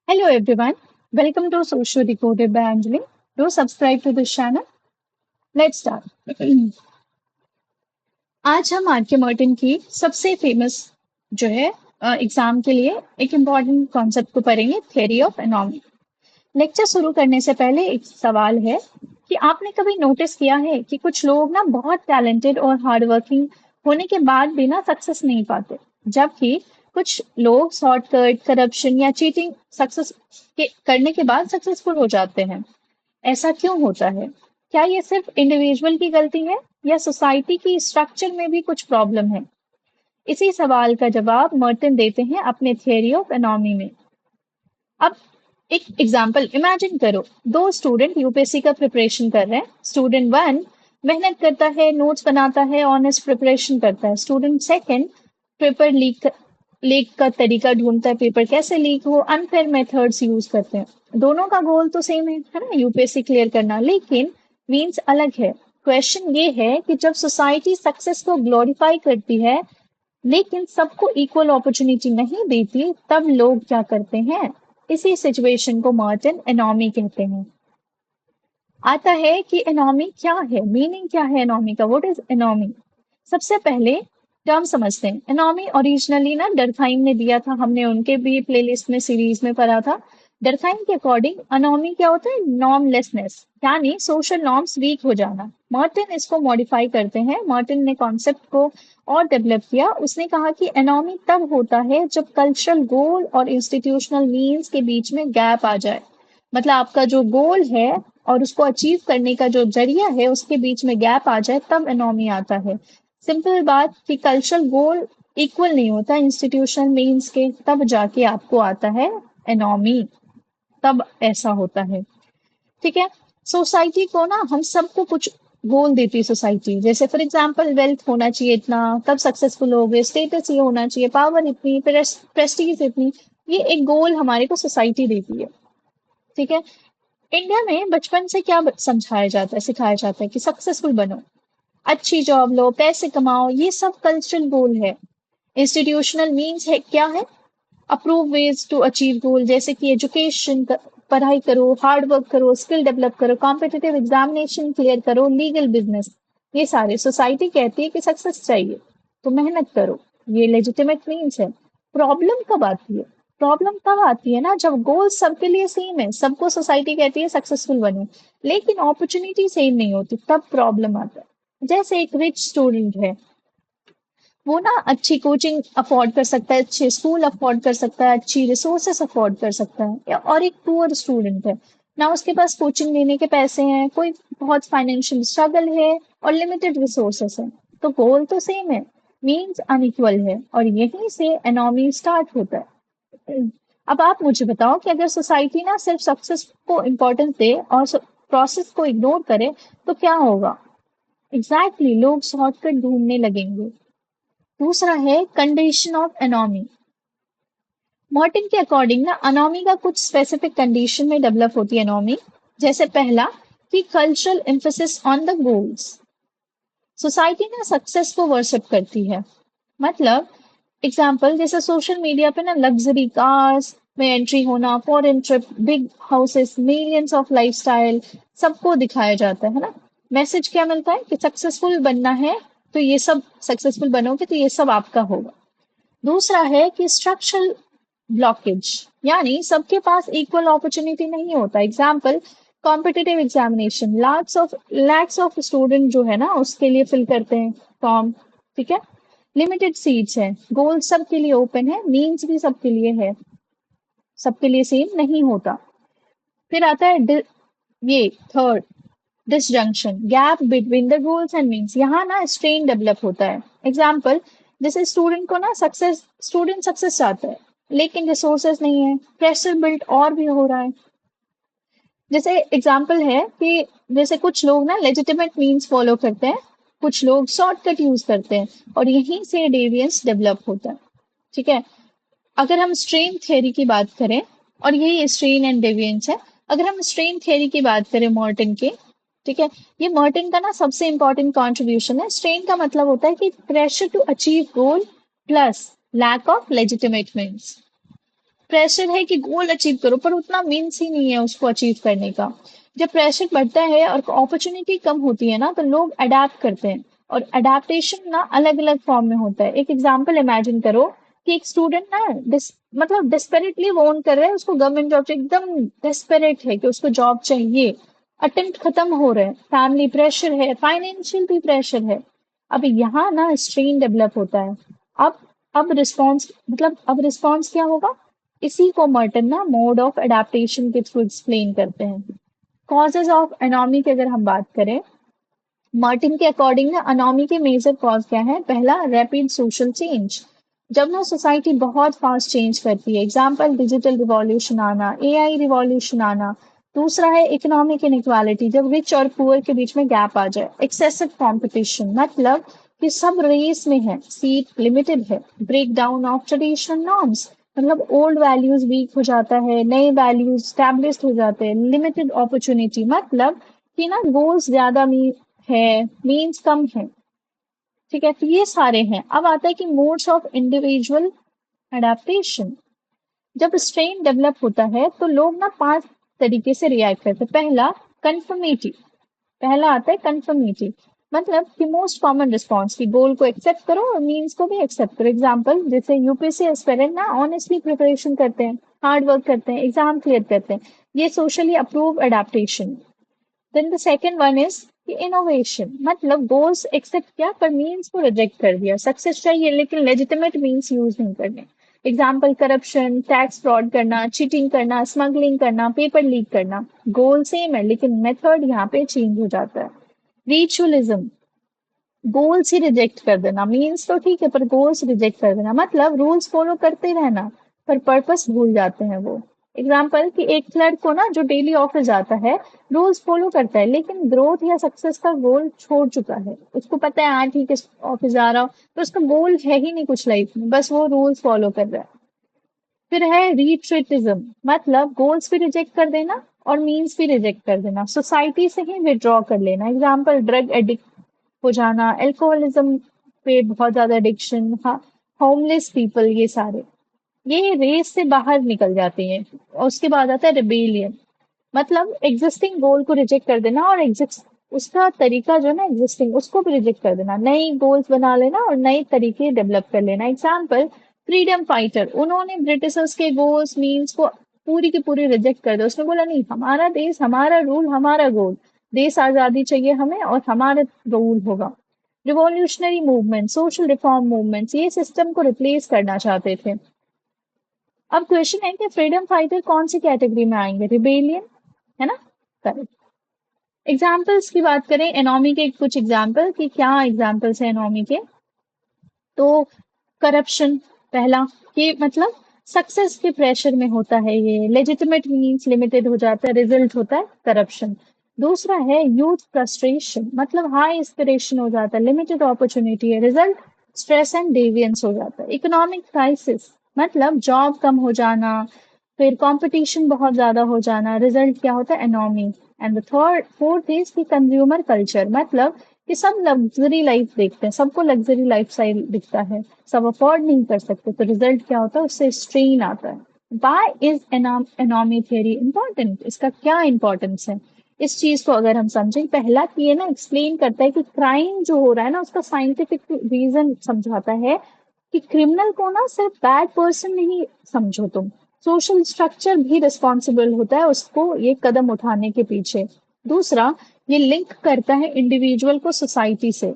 Hello everyone, welcome to Social Decoded by Anjali. Do subscribe to this channel. Let's start. आज हम are के Martin की सबसे famous जो है एग्जाम के लिए एक इम्पॉर्टेंट कॉन्सेप्ट को पढ़ेंगे, थ्योरी ऑफ एनॉमी। लेक्चर शुरू करने से पहले एक सवाल है कि आपने कभी नोटिस किया है कि कुछ लोग ना बहुत टैलेंटेड और हार्ड वर्किंग होने के बाद भी ना सक्सेस नहीं पाते, जबकि कुछ लोग शॉर्टकट, करप्शन या चीटिंग करने के बाद सक्सेसफुल हो जाते हैं। ऐसा क्यों होता है? क्या ये सिर्फ इंडिविजुअल की गलती है या सोसाइटी की स्ट्रक्चर में भी कुछ प्रॉब्लम है? इसी सवाल का जवाब मर्टन देते हैं अपने थियरी ऑफ एनॉमी में। अब एक एग्जाम्पल इमेजिन करो, दो स्टूडेंट यूपीएससी का प्रिपरेशन कर रहे हैं। स्टूडेंट वन मेहनत करता है, नोट्स बनाता है, ऑनेस्ट प्रिपरेशन करता है। स्टूडेंट सेकंड पेपर लीक का तरीका ढूंढता है, पेपर कैसे लीक हो, अनफेयर मेथड्स यूज करते हैं। दोनों का गोल तो सेम है ना, यूपीएससी क्लियर करना, लेकिन मीन्स अलग है। क्वेश्चन ये है कि जब सोसाइटी सक्सेस को ग्लोरीफाई करती है लेकिन सबको इक्वल अपॉर्चुनिटी नहीं देती, तब लोग क्या करते हैं? इसी सिचुएशन को मॉर्टन एनॉमी कहते हैं। आता है कि एनॉमी क्या है, मीनिंग क्या है एनॉमी का, व्हाट इज एनॉमी। सबसे पहले टर्म समझते हैं। एनॉमी ओरिजिनली ना डरखाइम ने दिया था, हमने उनके भी प्लेलिस्ट में सीरीज में पढ़ा था। डरखाइम के अकॉर्डिंग एनॉमी क्या होता है? नॉर्मलेसनेस, यानी सोशल नॉर्म्स वीक हो जाना। मॉर्टन इसको मॉडिफाई करते हैं। मॉर्टन ने कॉन्सेप्ट को और डेवलप किया। उसने कहा कि एनॉमी तब होता है जब कल्चरल गोल और इंस्टीट्यूशनल मीन्स के बीच में गैप आ जाए। मतलब आपका जो गोल है और उसको अचीव करने का जो जरिया है उसके बीच में गैप आ जाए, तब एनॉमी आता है। सिंपल बात कि कल्चरल गोल इक्वल नहीं होता इंस्टीट्यूशनल मीन्स के, तब जाके आपको आता है एनॉमी, तब ऐसा होता है। ठीक है। सोसाइटी को ना हम सबको कुछ गोल देती है सोसाइटी, जैसे फॉर एग्जांपल वेल्थ होना चाहिए इतना तब सक्सेसफुल हो गए, स्टेटस ये होना चाहिए, पावर इतनी, प्रेस्टीज इतनी। ये एक गोल हमारे को सोसाइटी देती है। ठीक है। इंडिया में बचपन से क्या समझाया जाता है, सिखाया जाता है कि सक्सेसफुल बनो, अच्छी जॉब लो, पैसे कमाओ, ये सब कल्चरल गोल है। इंस्टीट्यूशनल मीन्स है क्या है? अप्रूव वेज टू अचीव गोल, जैसे कि एजुकेशन, पढ़ाई करो, हार्ड वर्क करो, स्किल डेवलप करो, कॉम्पिटिटिव एग्जामिनेशन क्लियर करो, लीगल बिजनेस। ये सारे सोसाइटी कहती है कि सक्सेस चाहिए तो मेहनत करो, ये लेजिटिमेट मीन्स है। प्रॉब्लम कब आती है? प्रॉब्लम तब आती है ना जब गोल सबके लिए सेम है, सबको सोसाइटी कहती है सक्सेसफुल बनो, लेकिन अपॉर्चुनिटी सेम नहीं होती, तब प्रॉब्लम आता है। जैसे एक रिच स्टूडेंट है, वो ना अच्छी कोचिंग अफोर्ड कर सकता है, अच्छे स्कूल अफोर्ड कर सकता है, अच्छी रिसोर्सेस अफोर्ड कर सकता है, और एक पुअर स्टूडेंट है ना, उसके पास कोचिंग लेने के पैसे हैं, कोई बहुत फाइनेंशियल स्ट्रगल है और लिमिटेड रिसोर्सेस है। तो गोल तो सेम है, मीन्स अनइक्वल है, और यहीं से एनॉमी स्टार्ट होता है। अब आप मुझे बताओ कि अगर सोसाइटी ना सिर्फ सक्सेस को इम्पोर्टेंस दे और प्रोसेस को इग्नोर करे तो क्या होगा? एग्जैक्टली exactly, लोग शॉर्टकट ढूंढने लगेंगे। दूसरा है कंडीशन ऑफ एनॉमी। मॉर्टिन के अकॉर्डिंग ना अनोमी का कुछ स्पेसिफिक कंडीशन में डेवलप होती है एनॉमी। जैसे पहला कि cultural emphasis on the goals. Society ना सक्सेस को वर्शिप करती है। मतलब एग्जाम्पल जैसे सोशल मीडिया पे ना लग्जरी कार्स में एंट्री होना, foreign trip, big houses, millions of lifestyle, सबको दिखाया जाता है ना। मैसेज क्या मिलता है कि सक्सेसफुल बनना है तो ये सब, सक्सेसफुल बनोगे तो ये सब आपका होगा। दूसरा है कि स्ट्रक्चरल ब्लॉकेज, यानी सबके पास इक्वल अपॉर्चुनिटी नहीं होता। Example competitive examination, lakhs of student जो है ना उसके लिए फिल करते हैं फॉर्म। ठीक है। लिमिटेड सीट्स है, गोल सबके लिए ओपन है, मीन्स भी सबके लिए है, सबके लिए सेम नहीं होता। फिर आता है ये third, disjunction, gap between the goals and means. यहाँ ना स्ट्रेन डेवलप होता है। एग्जाम्पल जैसे स्टूडेंट को ना स्टूडेंट सक्सेस चाहता है लेकिन रिसोर्सेस नहीं है, प्रेशर बिल्ट और भी हो रहा है। जैसे एग्जाम्पल है कि जैसे कुछ लोग ना लेजिटिमेट मीन्स फॉलो करते हैं, कुछ लोग शॉर्टकट यूज करते हैं, और यहीं से डेवियंस डेवलप होता है। ठीक है। अगर हम स्ट्रेन थ्योरी की बात करें, और यही स्ट्रेन एंड डेविएंस है। अगर हम स्ट्रेन थ्योरी की बात करें मॉर्टन के, ठीक है, ये मॉर्टन का ना सबसे इंपॉर्टेंट कंट्रीब्यूशन है। स्ट्रेन का मतलब होता है कि pressure to achieve goal plus lack of legitimate means. Pressure है कि गोल अचीव करो, पर उतना मीन्स ही नहीं है उसको अचीव करने का। जब प्रेशर बढ़ता है और अपॉर्चुनिटी कम होती है ना, तो लोग अडेप्ट करते हैं। और अडेप्टेशन ना अलग अलग फॉर्म में होता है। एक एग्जाम्पल इमेजिन करो कि एक स्टूडेंट ना मतलब डिस्पेरेटली वांट कर रहा है, उसको गवर्नमेंट जॉब चाहिए, एकदम डिस्पेरेट है कि उसको जॉब चाहिए, अटेम्प्ट खत्म हो रहे हैं, फैमिली प्रेशर है, फाइनेंशियल भी प्रेशर है। अब यहाँ ना स्ट्रेन डेवलप होता है। अब अब रिस्पॉन्स क्या होगा? इसी को मर्टन ना मोड ऑफ अडेप्टेशन के थ्रू एक्सप्लेन करते हैं। कॉजेज ऑफ एनोमी की अगर हम बात करें, मार्टिन के अकॉर्डिंग ना अनोमी के मेजर कॉज क्या है? पहला, रैपिड सोशल चेंज। जब ना सोसाइटी बहुत फास्ट चेंज करती है, एग्जाम्पल डिजिटल रिवॉल्यूशन आना, एआई रिवॉल्यूशन आना। दूसरा है इकोनॉमिक इनइक्वालिटी, जब रिच और पुअर के बीच में गैप आ जाए। एक्सेसिव कंपटीशन, मतलब कि सब रेस में है, सीट लिमिटेड है। Break down of traditional norms, मतलब ओल्ड वैल्यूज वीक हो जाता है, नए वैल्यूज स्टैब्लिश्ड हो जाते हैं। लिमिटेड अपॉर्चुनिटी, मतलब कि ना गोल्स ज्यादा है, मीन्स कम है। ठीक है, तो ये सारे हैं। अब आता है कि मोड्स ऑफ इंडिविजुअल अडेप्टेशन। जब स्ट्रेन डेवलप होता है तो लोग ना 5 तरीके से रिएक्ट करते हैं। पहला, कंफर्मिटी। पहला आता है कंफर्मिटी, मतलब कि मोस्ट कॉमन रिस्पॉन्स की गोल को एक्सेप्ट करो और मीन्स को भी एक्सेप्ट करो। एग्जाम्पल, जैसे यूपीएससी एस्पिरेंट ना ऑनेस्टली प्रिपरेशन करते हैं, हार्ड वर्क करते हैं, एग्जाम क्लियर करते हैं। ये socially approve adaptation. Then the second one is innovation, मतलब गोल्स एक्सेप्ट किया पर मीन्स को रिजेक्ट कर दिया। सक्सेस चाहिए लेकिन लेजिटिमेट मीन्स यूज नहीं करने। एग्जाम्पल, करप्शन, टैक्स फ्रॉड करना, चीटिंग करना, स्मगलिंग करना, पेपर लीक करना। गोल सेम है लेकिन मेथड यहाँ पे चेंज हो जाता है। रिचुअलिज्म, गोल्स ही रिजेक्ट कर देना, मीन्स तो ठीक है पर गोल्स रिजेक्ट कर देना, मतलब रूल्स फॉलो करते रहना पर पर्पस भूल जाते हैं वो। एग्जाम्पल कि एक क्लर्क को ना जो डेली ऑफिस जाता है, रूल्स फॉलो करता है लेकिन ग्रोथ या सक्सेस का गोल छोड़ चुका है। उसको पता है हाँ ठीक है ऑफिस जा रहा हूँ, तो उसका गोल है ही नहीं कुछ लाइफ में, बस वो रूल्स फॉलो कर रहा है। फिर है रिट्रीटिज्म, मतलब गोल्स भी रिजेक्ट कर देना और मीन्स भी रिजेक्ट कर देना, सोसाइटी से ही विड्रॉ कर लेना। एग्जाम्पल, ड्रग एडिक्ट हो जाना, अल्कोहलिज्म पे बहुत ज्यादा एडिक्शन, होमलेस पीपल, ये सारे ये रेस से बाहर निकल जाते हैं। और उसके बाद आता है रिबेलियन, मतलब एग्जिस्टिंग गोल को रिजेक्ट कर देना और एग्जिस्ट उसका तरीका जो है ना एग्जिस्टिंग उसको भी रिजेक्ट कर देना, नई गोल्स बना लेना और नए तरीके डेवलप कर लेना। एग्जाम्पल, फ्रीडम फाइटर, उन्होंने ब्रिटिशर्स के गोल्स मीन्स को पूरी की पूरी रिजेक्ट कर दिया। उसने बोला नहीं, हमारा देश, हमारा रूल, हमारा गोल, देश आजादी चाहिए हमें और हमारा रूल होगा। Revolutionary movement, social reform movements, ये सिस्टम को रिप्लेस करना चाहते थे। अब क्वेश्चन है कि फ्रीडम फाइटर कौन सी कैटेगरी में आएंगे? रिबेलियन, है ना? करेक्ट। एग्जाम्पल्स की बात करें एनोमी के, कुछ एग्जाम्पल कि क्या एग्जाम्पल्स है एनोमी के, तो करप्शन पहला, कि मतलब सक्सेस के प्रेशर में होता है ये, लेजिटिमेट मीन्स लिमिटेड हो जाता है, रिजल्ट होता है करप्शन। दूसरा है यूथ फ्रस्ट्रेशन, मतलब हाई एस्पिरेशन हो जाता है, लिमिटेड अपॉर्चुनिटी है, रिजल्ट स्ट्रेस एंड डेवियंस हो जाता है। इकोनॉमिक क्राइसिस, मतलब जॉब कम हो जाना, फिर कंपटीशन बहुत ज्यादा हो जाना, रिजल्ट क्या होता है? Anomie. And the third fourth is की कंज्यूमर कल्चर, मतलब कि सब लग्जरी लाइफ देखते हैं, सबको लग्जरी लाइफ स्टाइल दिखता है, सब अफोर्ड नहीं कर सकते, तो रिजल्ट क्या होता है? उससे स्ट्रेन आता है। Why is anomie theory important? इसका क्या इंपॉर्टेंस है? इस चीज को अगर हम समझें, पहला कि ये ना एक्सप्लेन करता है कि क्राइम जो हो रहा है ना उसका साइंटिफिक रीजन समझाता है, कि क्रिमिनल को ना सिर्फ बैड पर्सन नहीं समझो तुम, सोशल स्ट्रक्चर भी रिस्पॉन्सिबल होता है उसको ये कदम उठाने के पीछे। दूसरा, ये लिंक करता है इंडिविजुअल को सोसाइटी से,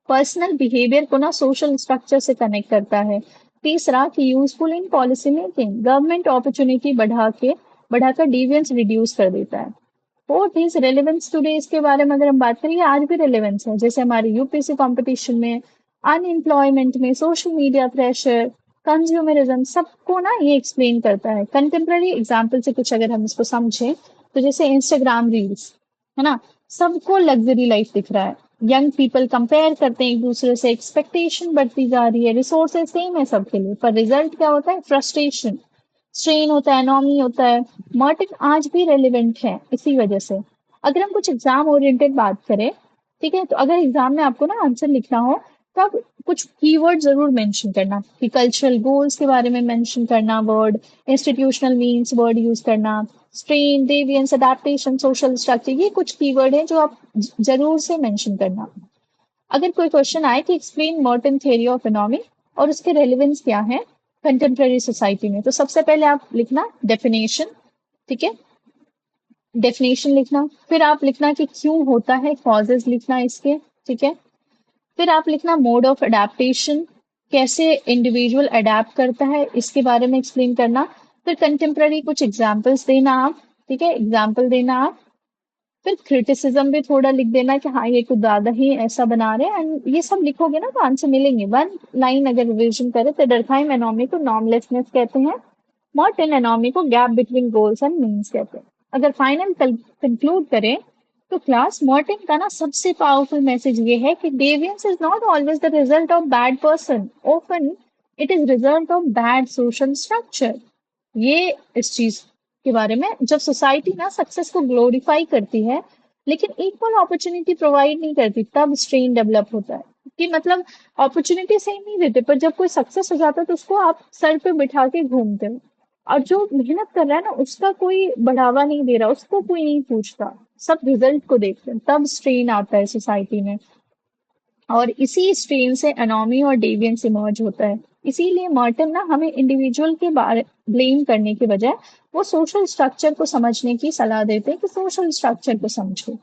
पर्सनल बिहेवियर को ना सोशल स्ट्रक्चर से कनेक्ट करता है। तीसरा, कि useful in policy making, government opportunity बढ़ाकर डिवियंस रिड्यूस कर देता है। फोर्थ इज रेलेवेंस टुडे, इसके बारे में अगर हम बात करें, आज भी रेलेवेंस है, जैसे हमारे यूपीएससी कंपटीशन में, अनएम्प्लॉयमेंट में, सोशल मीडिया प्रेशर, कंज्यूमरिज्म, सबको ना ये एक्सप्लेन करता है। कंटेम्प्रेरी एग्जाम्पल से कुछ अगर हम इसको समझें, तो जैसे इंस्टाग्राम रील्स, है ना, सबको लग्जरी लाइफ दिख रहा है, यंग पीपल कंपेयर करते हैं एक दूसरे से, एक्सपेक्टेशन बढ़ती जा रही है, रिसोर्सेज सेम है सबके लिए, पर रिजल्ट क्या होता है? फ्रस्ट्रेशन, स्ट्रेन होता है, एनोमी होता है। मर्टिन आज भी रेलिवेंट है इसी वजह से। अगर हम कुछ एग्जाम ओरिएंटेड बात करें, ठीक है, तो अगर एग्जाम में आपको ना आंसर लिखना हो, तब कुछ कीवर्ड जरूर मेंशन करना कि कल्चरल गोल्स के बारे में मेंशन करना word, institutional means word use करना, स्ट्रेन, डेविएंस, अडेप्टेशन, सोशल स्ट्रक्चर, ये कुछ कीवर्ड है जो आप जरूर से मेंशन करना। अगर कोई क्वेश्चन आए कि explain Merton theory of economy और उसके रेलिवेंस क्या है कंटेम्प्रेरी सोसाइटी में, तो सबसे पहले आप लिखना डेफिनेशन, ठीक है, डेफिनेशन लिखना, फिर आप लिखना कि क्यों होता है, कॉजेज लिखना इसके, ठीक है, फिर आप लिखना मोड ऑफ अडेप्टेशन, कैसे इंडिविजुअल अडेप्ट करता है इसके बारे में एक्सप्लेन करना, फिर कंटेम्प्रेरी कुछ एग्जाम्पल्स देना आप, ठीक है, एग्जाम्पल देना आप, फिर क्रिटिसिज्म भी थोड़ा लिख देना कि हाँ ये कुछ ज्यादा ही ऐसा बना रहे हैं, एंड ये सब लिखोगे ना तो आंसर मिलेंगे। वन लाइन अगर रिविजन करें तो डरखाइम एनोमी को नॉर्मलेसनेस कहते हैं, मॉर्टन एनोमी को gap between goals and means कहते हैं। अगर फाइनल कंक्लूड करें तो क्लास मॉर्टन का ना सबसे पावरफुल मैसेज ये है कि deviance is not always the result of bad person, often it is result of bad social structure. ये इस चीज के बारे में, जब सोसाइटी ना सक्सेस को ग्लोरीफाई करती है लेकिन इक्वल अपॉर्चुनिटी प्रोवाइड नहीं करती तब स्ट्रेन डेवलप होता है। कि मतलब अपॉर्चुनिटी सेम नहीं देते पर जब कोई सक्सेस हो जाता है तो उसको आप सर पे बिठा के घूमते हो, और जो मेहनत कर रहा है ना उसका कोई बढ़ावा नहीं दे रहा, उसको कोई नहीं पूछता, सब रिजल्ट को देखते हैं, तब स्ट्रेन आता है सोसाइटी में। और इसी स्ट्रेन से एनोमी और डेविएंस इमर्ज होता है। इसीलिए मॉर्टन ना हमें इंडिविजुअल के बारे ब्लेम करने के बजाय वो सोशल स्ट्रक्चर को समझने की सलाह देते हैं कि सोशल स्ट्रक्चर को समझो।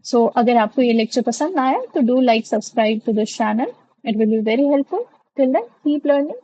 सो अगर आपको ये लेक्चर पसंद आया तो do like subscribe to this channel, it will be very helpful. Till then keep learning.